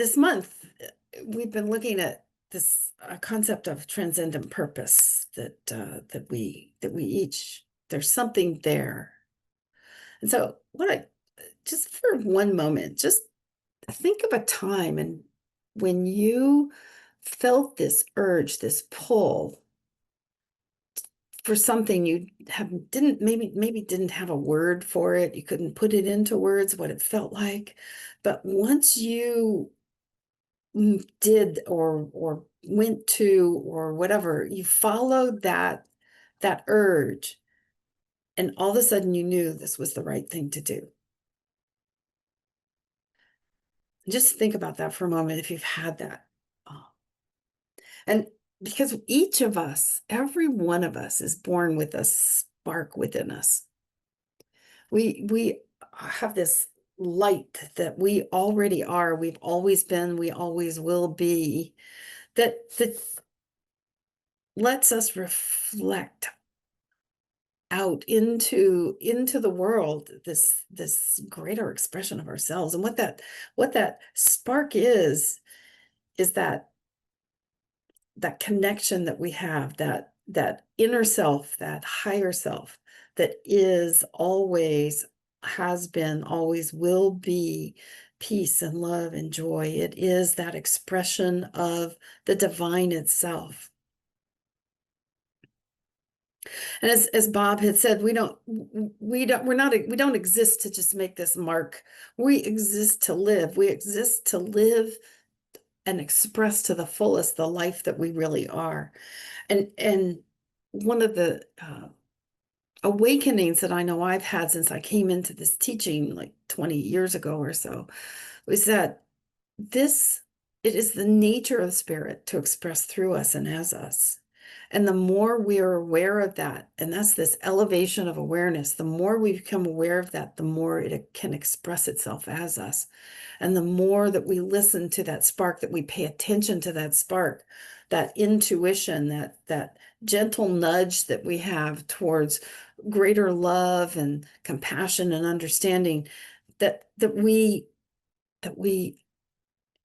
this month, we've been looking at this concept of transcendent purpose that we each, there's something there. And so just for one moment, just think of a time and when you felt this urge, this pull for something you maybe didn't have a word for it. You couldn't put it into words what it felt like. But once you did or went to or whatever, you followed that urge, and all of a sudden you knew this was the right thing to do. Just think about that for a moment if you've had that. And because each of us, every one of us is born with a spark within us. We have this light that we already are, we've always been, we always will be, that lets us reflect out into the world, this greater expression of ourselves. And what that spark is that connection that we have, that inner self, that higher self, that is always, has been, always will be peace and love and joy. It is that expression of the divine itself. And as Bob had said, we don't exist to just make this mark. We exist to live. We exist to live and express to the fullest the life that we really are. And one of the awakenings that I know I've had since I came into this teaching like 20 years ago or so was that it is the nature of the spirit to express through us and as us. And the more we are aware of that, and that's this elevation of awareness, the more we become aware of that, the more it can express itself as us. And the more that we listen to that spark, that we pay attention to that spark, that intuition, that gentle nudge that we have towards greater love and compassion and understanding, that we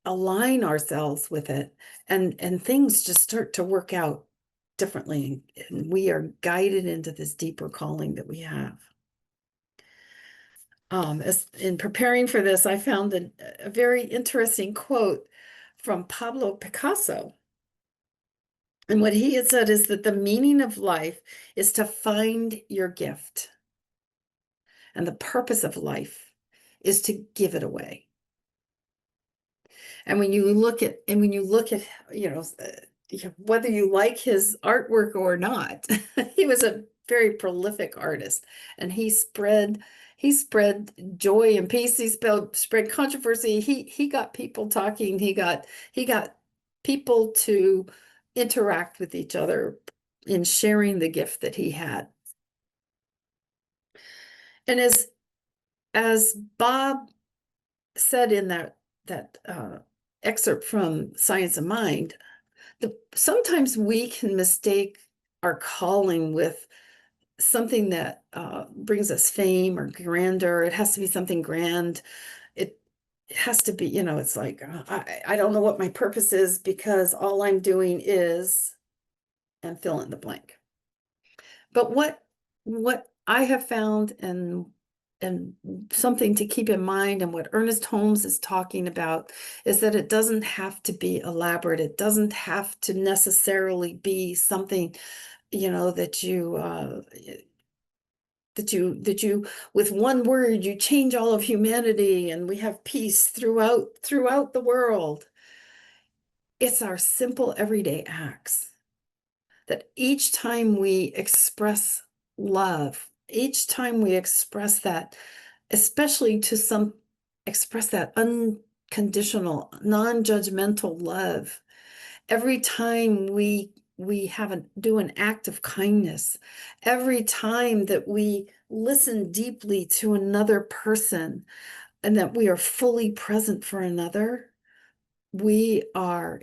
align ourselves with it, and things just start to work out differently, and we are guided into this deeper calling that we have. As in preparing for this, I found a very interesting quote from Pablo Picasso. And what he had said is that the meaning of life is to find your gift. And the purpose of life is to give it away. And when you look at, whether you like his artwork or not, he was a very prolific artist, and he spread joy and peace. He spread controversy. He got people talking. He got people to interact with each other in sharing the gift that he had. And as Bob said in that excerpt from Science of Mind, sometimes we can mistake our calling with something that brings us fame or grandeur. It has to be something grand. It has to be, it's like, I don't know what my purpose is because all I'm doing is, and fill in the blank. But what I have found, and something to keep in mind, and what Ernest Holmes is talking about, is that it doesn't have to be elaborate. It doesn't have to necessarily be something, that you with one word you change all of humanity and we have peace throughout the world. It's our simple everyday acts that each time we express love, each time we express that, especially express that unconditional, non-judgmental love, every time we do an act of kindness, every time that we listen deeply to another person and that we are fully present for another, we are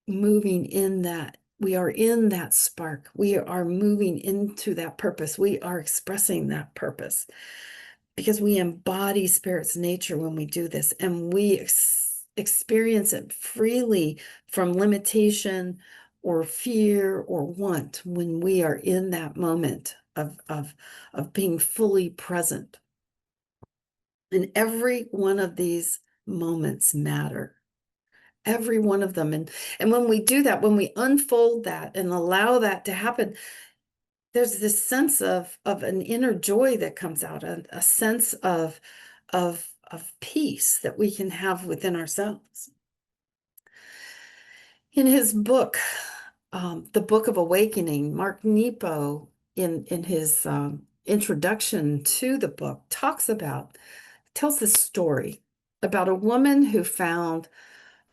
moving in that. We are in that spark. We are moving into that purpose. We are expressing that purpose because we embody Spirit's nature when we do this. And we experience it freely from limitation or fear or want when we are in that moment of being fully present. And every one of these moments matter. Every one of them. And when we do that, when we unfold that and allow that to happen, there's this sense of an inner joy that comes out, a sense of peace that we can have within ourselves. In his book, The Book of Awakening, Mark Nepo, in his introduction to the book, tells this story about a woman who found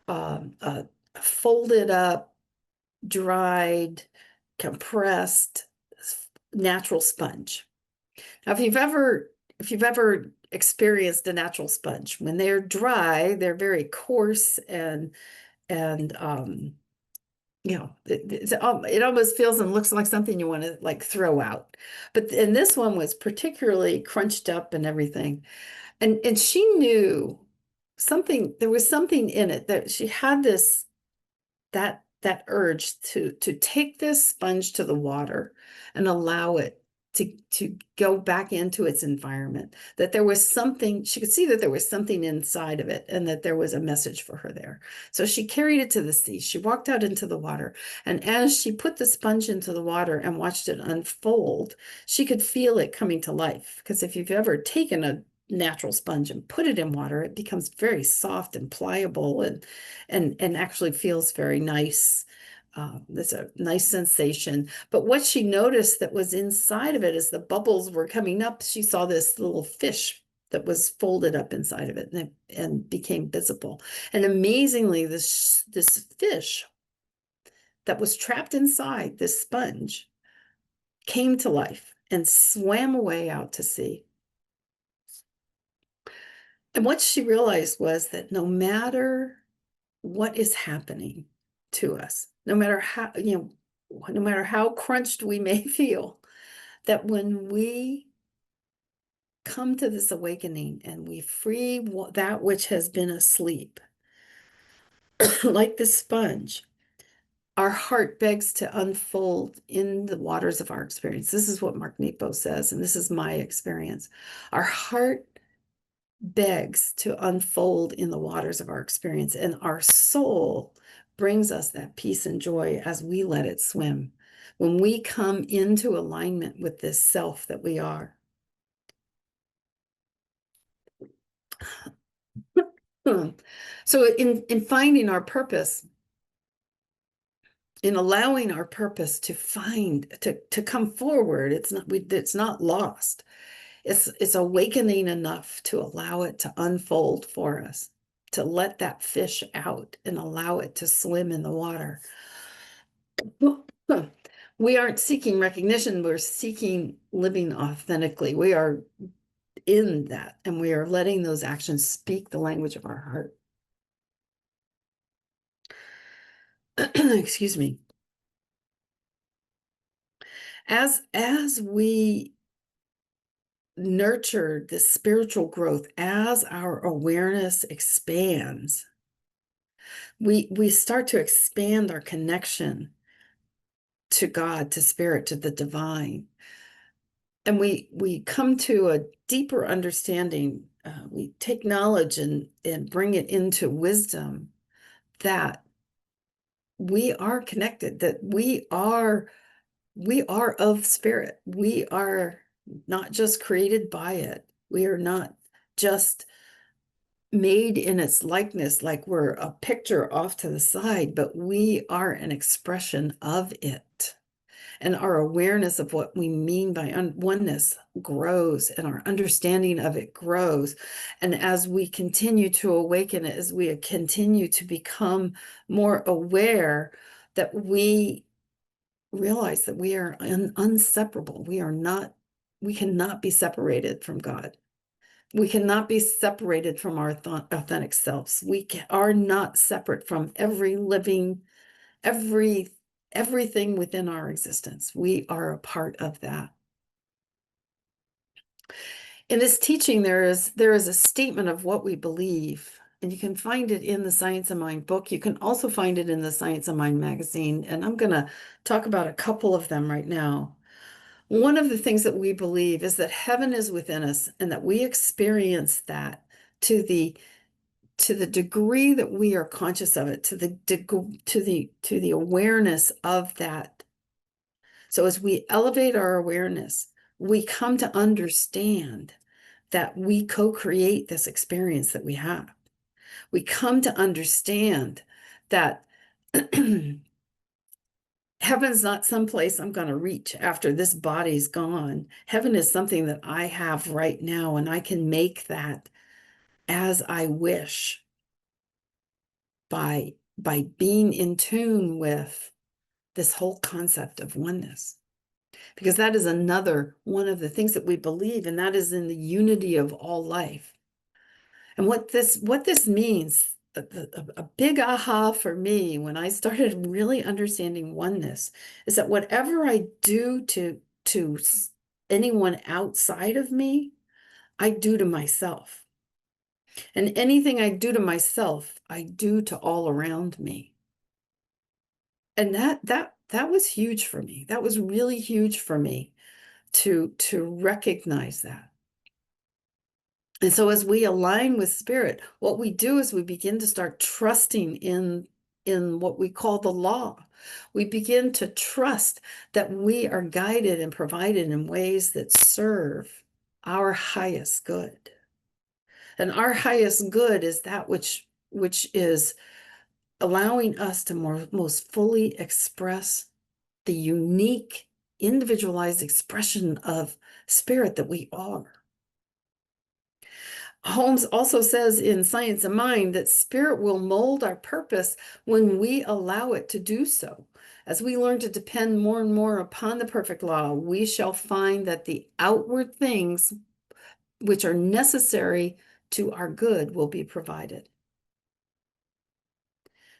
a folded up, dried, compressed natural sponge. Now, if you've ever experienced a natural sponge, when they're dry, they're very coarse and it almost feels and looks like something you want to like throw out. And this one was particularly crunched up and everything. And she knew there was something in it that she had that urge to take this sponge to the water and allow it to go back into its environment, that there was something, she could see that there was something inside of it and that there was a message for her there. So she carried it to the sea. She walked out into the water, and as she put the sponge into the water and watched it unfold, she could feel it coming to life. Because if you've ever taken a natural sponge and put it in water, it becomes very soft and pliable and actually feels very nice. There's a nice sensation. But what she noticed that was inside of it, as the bubbles were coming up, she saw this little fish that was folded up inside of it and became visible. And amazingly, this fish that was trapped inside this sponge came to life and swam away out to sea. And what she realized was that no matter what is happening to us, no matter how crunched we may feel, that when we come to this awakening and we free that which has been asleep, like the sponge, our heart begs to unfold in the waters of our experience. This is what Mark Nepo says, and this is my experience. Our heart begs to unfold in the waters of our experience, and our soul brings us that peace and joy as we let it swim. When we come into alignment with this self that we are. So in finding our purpose, in allowing our purpose to come forward, it's not lost. It's awakening enough to allow it to unfold for us, to let that fish out and allow it to swim in the water. We aren't seeking recognition, we're seeking living authentically. We are in that, and we are letting those actions speak the language of our heart. Excuse me. As we nurture this spiritual growth, as our awareness expands, we start to expand our connection to God, to spirit, to the divine. And we come to a deeper understanding. We take knowledge and bring it into wisdom that we are connected, that we are of spirit. We are not just created by it. We are not just made in its likeness, like we're a picture off to the side, but we are an expression of it. And our awareness of what we mean by oneness grows, and our understanding of it grows. And as we continue to awaken, as we continue to become more aware, that we realize that we are inseparable. We cannot be separated from God. We cannot be separated from our authentic selves. We are not separate from everything within our existence. We are a part of that. In this teaching, there is a statement of what we believe and you can find it in the Science of Mind book. You can also find it in the Science of Mind magazine. And I'm going to talk about a couple of them right now. One of the things that we believe is that heaven is within us and that we experience that to the degree that we are conscious of it, to the awareness of that. So as we elevate our awareness, we come to understand that we co-create this experience that we have. We come to understand that heaven's not someplace I'm going to reach after this body's gone. Heaven is something that I have right now, and I can make that as I wish by being in tune with this whole concept of oneness. Because that is another one of the things that we believe, and that is in the unity of all life. And what this means, a big aha for me when I started really understanding oneness, is that whatever I do to anyone outside of me, I do to myself. And anything I do to myself, I do to all around me. And that was huge for me. That was really huge for me to recognize that. And so as we align with spirit, what we do is we begin to start trusting in what we call the law. We begin to trust that we are guided and provided in ways that serve our highest good. And our highest good is that which is allowing us to most fully express the unique, individualized expression of spirit that we are. Holmes also says in Science of Mind that spirit will mold our purpose when we allow it to do so. As we learn to depend more and more upon the perfect law, we shall find that the outward things which are necessary to our good will be provided.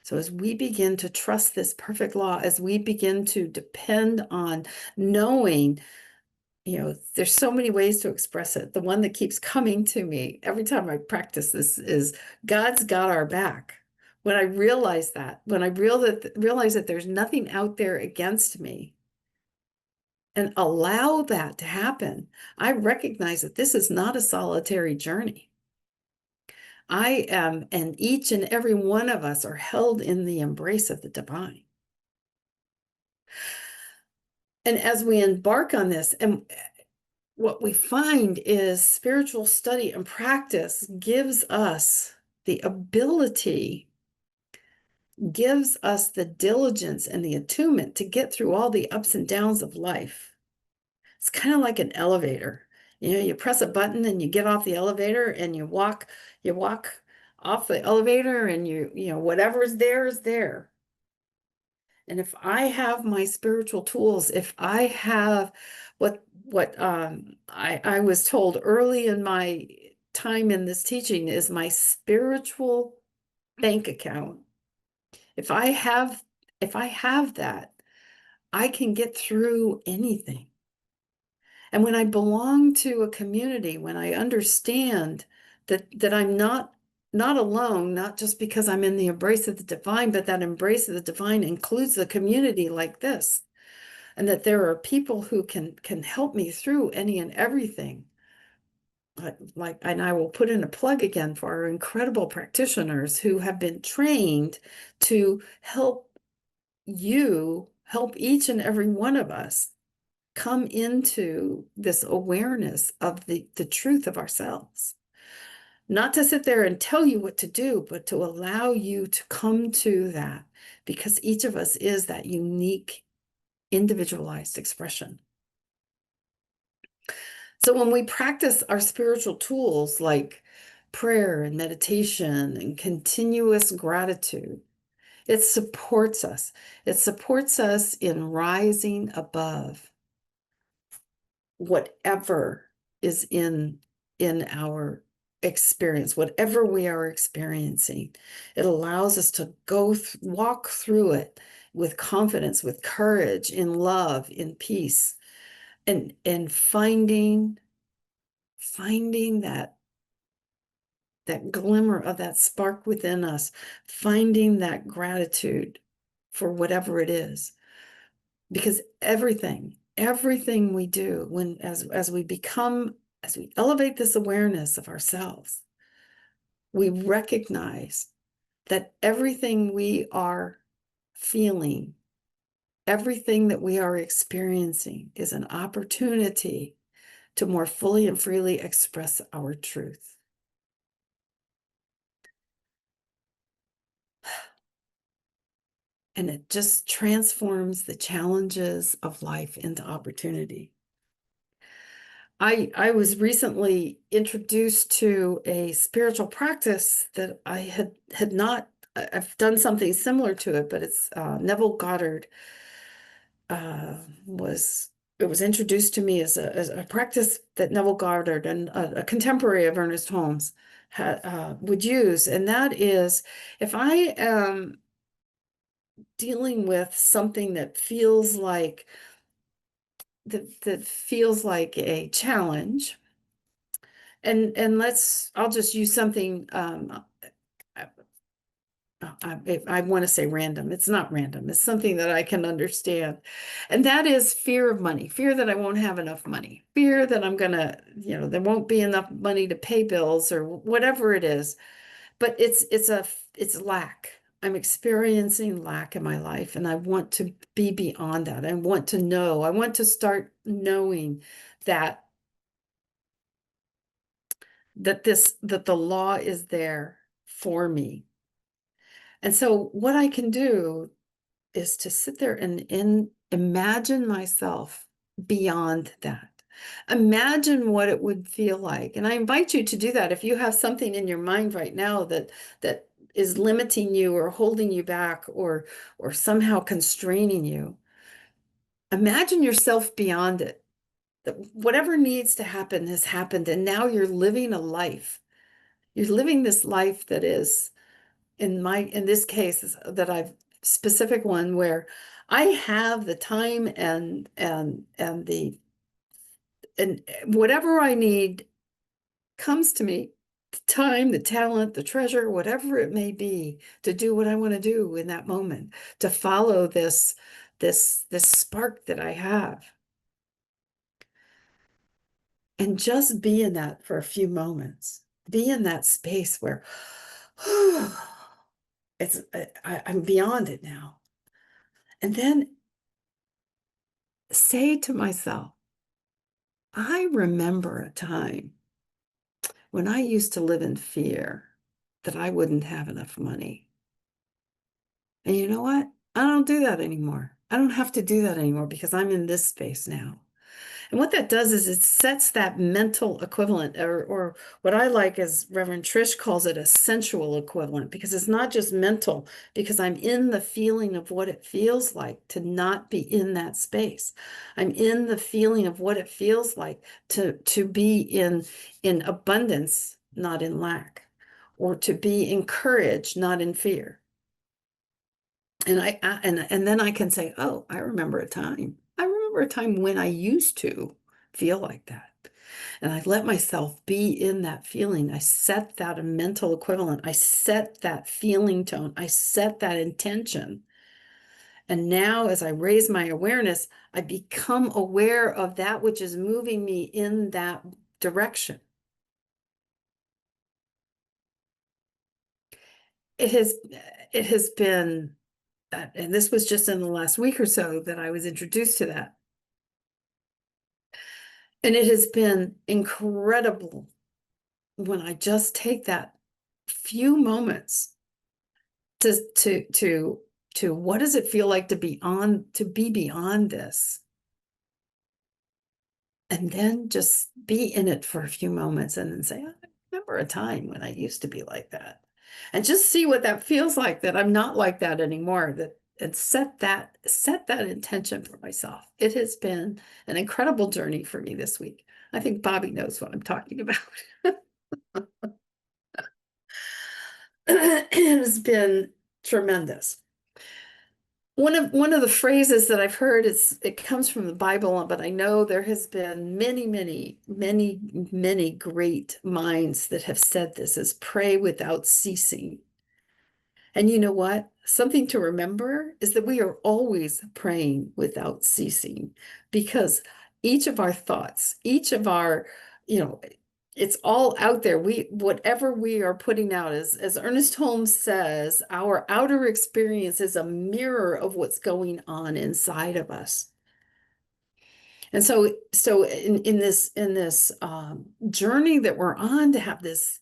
So as we begin to trust this perfect law, as we begin to depend on knowing, there's so many ways to express it. The one that keeps coming to me every time I practice this is God's got our back. When I realize that, when I realize that there's nothing out there against me and allow that to happen, I recognize that this is not a solitary journey. I am, and each and every one of us are held in the embrace of the divine. And as we embark on this, and what we find is spiritual study and practice gives us the ability, gives us the diligence and the attunement to get through all the ups and downs of life. It's kind of like an elevator. You press a button and you get off the elevator and you walk off the elevator and whatever's there is there. And if I have my spiritual tools, if I have what I was told early in my time in this teaching is my spiritual bank account. If I have that, I can get through anything. And when I belong to a community, when I understand that I'm not alone, not just because I'm in the embrace of the divine, but that embrace of the divine includes the community like this, and that there are people who can help me through any and everything. And I will put in a plug again for our incredible practitioners who have been trained to help each and every one of us come into this awareness of the truth of ourselves. Not to sit there and tell you what to do, but to allow you to come to that, because each of us is that unique, individualized expression. So when we practice our spiritual tools like prayer and meditation and continuous gratitude, it supports us. It supports us in rising above whatever is in our experience, whatever we are experiencing. It allows us to walk through it with confidence, with courage, in love, in peace, and finding that that glimmer of that spark within us, finding that gratitude for whatever it is. Because everything we do as we elevate this awareness of ourselves, we recognize that everything we are feeling, everything that we are experiencing is an opportunity to more fully and freely express our truth. And it just transforms the challenges of life into opportunity. I was recently introduced to a spiritual practice that I had not, I've done something similar to it, but it's Neville Goddard uh, was, it was introduced to me as a practice that Neville Goddard and a contemporary of Ernest Holmes would use. And that is, if I am dealing with something that feels like a challenge, and I'll just use something. I want to say random. It's not random. It's something that I can understand. And that is fear of money, fear that I won't have enough money, fear that I'm going to, there won't be enough money to pay bills or whatever it is. But it's lack. I'm experiencing lack in my life, and I want to be beyond that. I want to start knowing that that the law is there for me. And so what I can do is to sit there and imagine myself beyond that. Imagine what it would feel like. And I invite you to do that. If you have something in your mind right now that is limiting you or holding you back or somehow constraining you, imagine yourself beyond it. That whatever needs to happen has happened, and now you're living a life. You're living this life that is, in this case, that I've specific one where I have the time and whatever I need comes to me, the time, the talent, the treasure, whatever it may be, to do what I want to do in that moment, to follow this spark that I have. And just be in that for a few moments. Be in that space where I'm beyond it now. And then say to myself, I remember a time when I used to live in fear that I wouldn't have enough money. And you know what? I don't do that anymore. I don't have to do that anymore because I'm in this space now. And what that does is it sets that mental equivalent, or what I like is Reverend Trish calls it a sensual equivalent, because it's not just mental, because I'm in the feeling of what it feels like to not be in that space. I'm in the feeling of what it feels like to be in abundance, not in lack, or to be encouraged, not in fear. And then I can say, oh, I remember a time. I remember a time when I used to feel like that. And I let myself be in that feeling. I set that a mental equivalent. I set that feeling tone. I set that intention. And now as I raise my awareness, I become aware of that which is moving me in that direction. It has been, and this was just in the last week or so that I was introduced to that. And it has been incredible when I just take that few moments to what does it feel like to be beyond this? And then just be in it for a few moments and then say, I remember a time when I used to be like that. And just see what that feels like, that I'm not like that anymore, and set that intention for myself. It has been an incredible journey for me this week. I think Bobby knows what I'm talking about. It has been tremendous. One of the phrases that I've heard is it comes from the Bible, but I know there has been many, many, many, many great minds that have said this is pray without ceasing. And you know what? Something to remember is that we are always praying without ceasing because each of our thoughts, each of our, you know, it's all out there. Whatever we are putting out, as Ernest Holmes says, our outer experience is a mirror of what's going on inside of us. And so in this journey that we're on to have this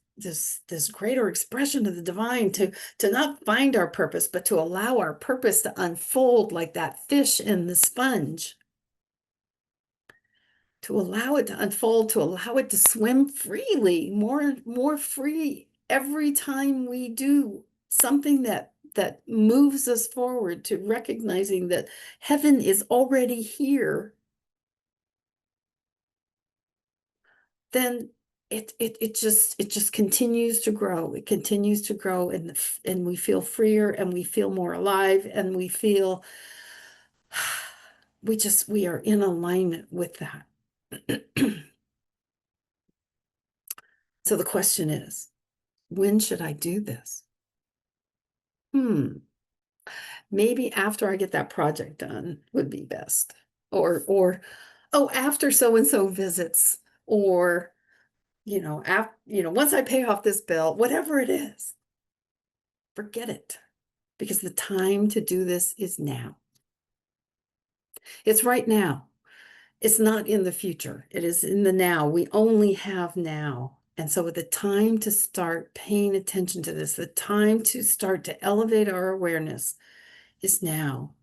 greater expression of the divine, to not find our purpose, but to allow our purpose to unfold like that fish in the sponge, to allow it to unfold, to allow it to swim freely, more free every time we do something that moves us forward to recognizing that heaven is already here. Then it just continues to grow. It continues to grow, and we feel freer, and we feel more alive, and we feel we are in alignment with that. So the question is, when should I do this? Maybe after I get that project done would be best. Or oh, after so and so visits, or once I pay off this bill, whatever it is, forget it, because the time to do this is now. It's right now. It's not in the future. It is in the now. We only have now. And so the time to start paying attention to this, the time to start to elevate our awareness is now.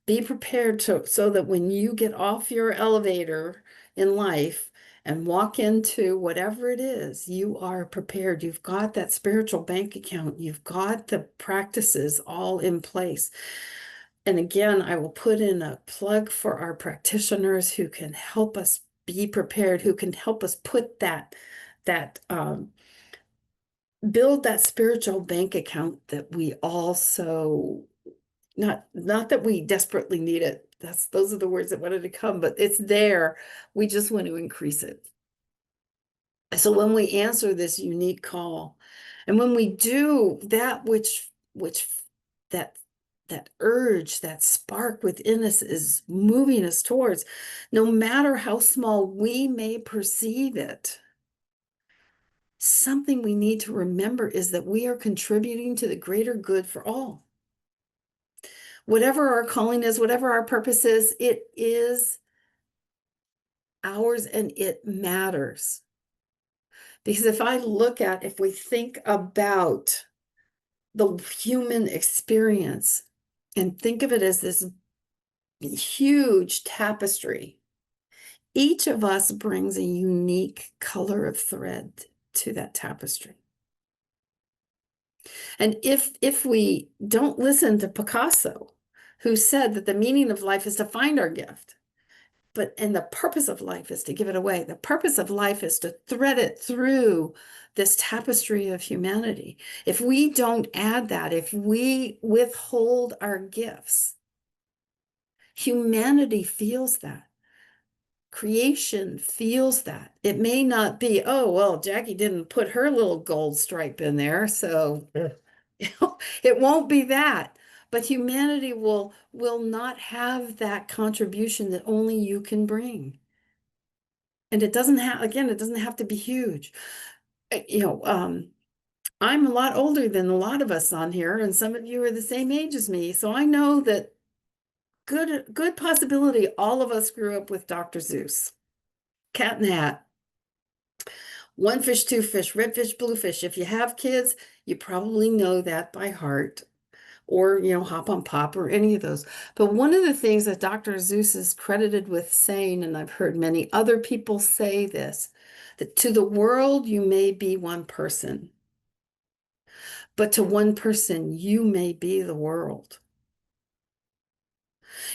Be prepared so that when you get off your elevator in life and walk into whatever it is, you are prepared. You've got that spiritual bank account. You've got the practices all in place. And again, I will put in a plug for our practitioners who can help us be prepared, who can help us put build that spiritual bank account that we also, not that we desperately need it. Those are the words that wanted to come, but it's there. We just want to increase it. So when we answer this unique call, and when we do that which that that urge, that spark within us is moving us towards, no matter how small we may perceive it, something we need to remember is that we are contributing to the greater good for all. Whatever our calling is, whatever our purpose is, it is ours and it matters. Because if we think about the human experience and think of it as this huge tapestry, each of us brings a unique color of thread to that tapestry. And if we don't listen to Picasso, who said that the meaning of life is to find our gift, and the purpose of life is to give it away. The purpose of life is to thread it through this tapestry of humanity. If we don't add that, if we withhold our gifts, humanity feels that. Creation feels that. It may not be, oh, well, Jackie didn't put her little gold stripe in there, so it won't be that. But humanity will not have that contribution that only you can bring. And it doesn't have to be huge. I'm a lot older than a lot of us on here, and some of you are the same age as me. So I know that good possibility all of us grew up with Dr. Seuss. Cat in the Hat. One fish, two fish, red fish, blue fish. If you have kids, you probably know that by heart. Or, Hop on Pop or any of those. But one of the things that Dr. Seuss is credited with saying, and I've heard many other people say this, that to the world you may be one person, but to one person you may be the world.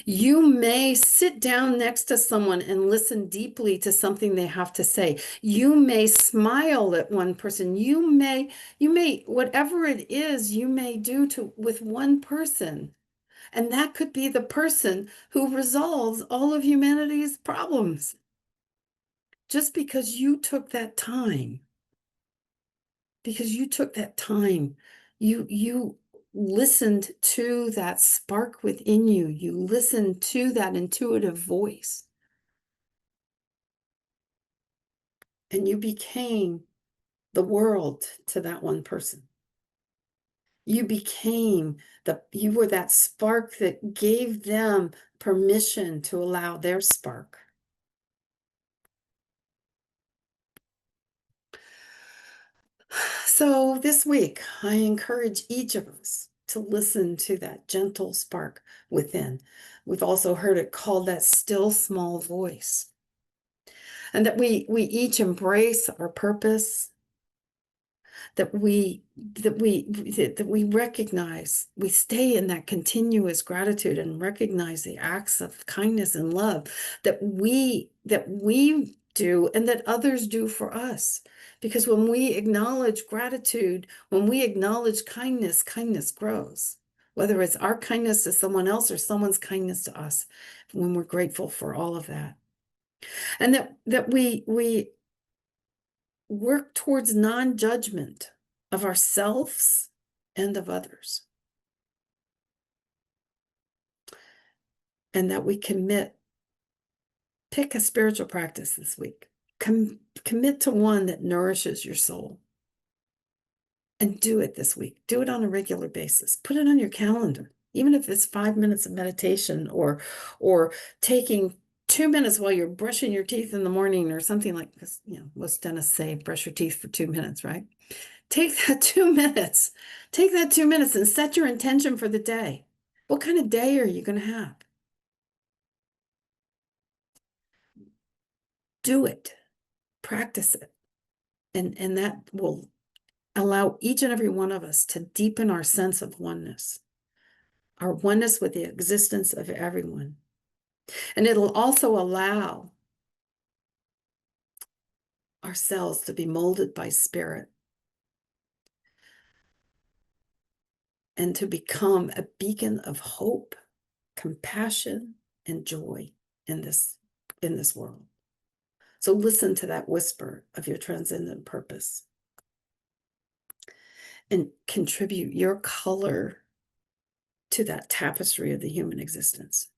You may sit down next to someone and listen deeply to something they have to say. You may smile at one person. You may, whatever it is, you may do with one person. And that could be the person who resolves all of humanity's problems. Just because you took that time, you listened to that spark within you, you listened to that intuitive voice, and you became the world to that one person. You were that spark that gave them permission to allow their spark. So this week, I encourage each of us to listen to that gentle spark within. We've also heard it called that still small voice. And that we each embrace our purpose, that we recognize, we stay in that continuous gratitude and recognize the acts of kindness and love that we do and that others do for us. Because when we acknowledge gratitude, when we acknowledge kindness, kindness grows. Whether it's our kindness to someone else or someone's kindness to us, when we're grateful for all of that. And that we work towards non-judgment of ourselves and of others. And that we pick a spiritual practice this week. Commit to one that nourishes your soul. And do it this week. Do it on a regular basis. Put it on your calendar. Even if it's 5 minutes of meditation or taking 2 minutes while you're brushing your teeth in the morning or something like this. Most dentists say brush your teeth for 2 minutes, right? Take that 2 minutes. Take that 2 minutes and set your intention for the day. What kind of day are you going to have? Do it. Practice it. And that will allow each and every one of us to deepen our sense of oneness, our oneness with the existence of everyone. And it'll also allow ourselves to be molded by spirit and to become a beacon of hope, compassion, and joy in this world. So listen to that whisper of your transcendent purpose and contribute your color to that tapestry of the human existence.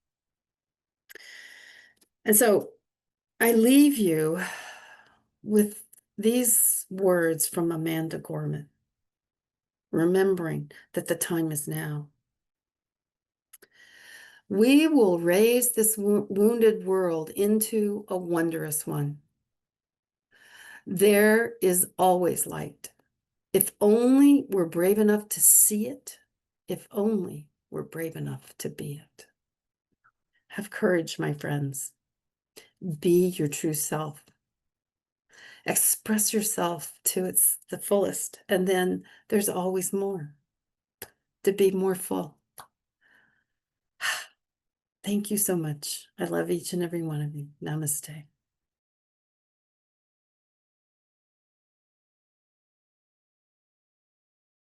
And so I leave you with these words from Amanda Gorman, remembering that the time is now. We will raise this wounded world into a wondrous one. There is always light. If only we're brave enough to see it, if only we're brave enough to be it. Have courage, my friends. Be your true self. Express yourself to the fullest, and then there's always more to be more full. Thank you so much. I love each and every one of you. Namaste.